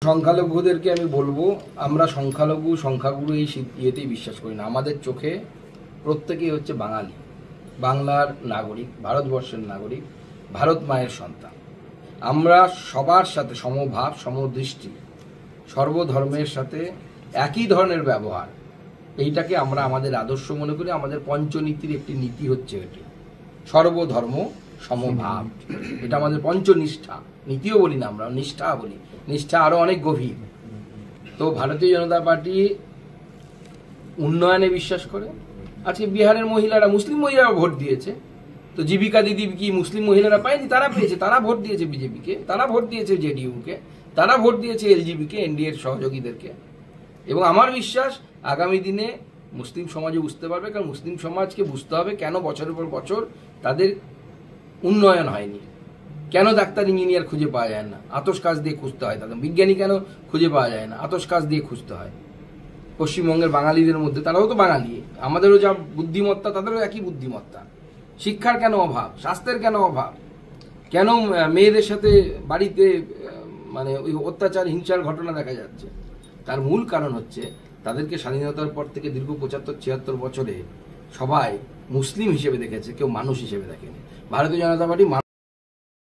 সংখ্যালঘুদেরকে আমি বলবো, আমরা সংখ্যালঘু সংখ্যাগুরু এই ইয়েতেই বিশ্বাস করি না। আমাদের চোখে প্রত্যেকেই হচ্ছে বাঙালি, বাংলার নাগরিক, ভারতবর্ষের নাগরিক, ভারত মায়ের সন্তান। আমরা সবার সাথে সমভাব, সমদৃষ্টি, সর্বধর্মের সাথে একই ধরনের ব্যবহার, এইটাকে আমরা আমাদের আদর্শ মনে করি। আমাদের পঞ্চনীতির একটি নীতি হচ্ছে এটি, সর্বধর্ম সমভাব। এটা আমাদের পঞ্চনিষ্ঠা, নীতিও বলি না আমরা, নিষ্ঠা বলি। নিষ্ঠা আরো অনেক গভীর। তো ভারতীয় জনতা পার্টি উন্নয়নে বিশ্বাস করে। আজকে বিহারের মহিলারা, মুসলিম মহিলারা ভোট দিয়েছে, তো জীবিকা দিদি কি মুসলিম মহিলারা পায়নি? তারা পেয়েছে, তারা ভোট দিয়েছে বিজেপিকে, তারা ভোট দিয়েছে জেডিইউকে, তারা ভোট দিয়েছে এলজিবিকে, এনডিএর সহযোগীদেরকে। এবং আমার বিশ্বাস আগামী দিনে মুসলিম সমাজে বুঝতে পারবে, কারণ মুসলিম সমাজকে বুঝতে হবে কেন বছরের পর বছর তাদের উন্নয়ন হয়নি, কেন ডাক্তার ইঞ্জিনিয়ার খুঁজে পাওয়া যায় না, আতস কাজ দিয়ে খুঁজতে হয় তাদের, বিজ্ঞানী কেন খুঁজে পাওয়া যায় না, আতস কাজ দিয়ে খুঁজতে হয়। পশ্চিমবঙ্গের বাঙালিদের মধ্যে, তারাও তো বাঙালি, আমাদেরও যা বুদ্ধিমত্তা তাদেরও একই বুদ্ধিমত্তা। শিক্ষার কেন অভাব, স্বাস্থ্যের কেন অভাব, কেন মেয়েদের সাথে বাড়িতে মানে ওই অত্যাচার হিংসার ঘটনা দেখা যাচ্ছে? তার মূল কারণ হচ্ছে তাদেরকে স্বাধীনতার পর থেকে দীর্ঘ 75-76 বছরে সবাই মুসলিম হিসেবে দেখেছে, কেউ মানুষ হিসেবে দেখেনি। ভারতীয় জনতা পার্টি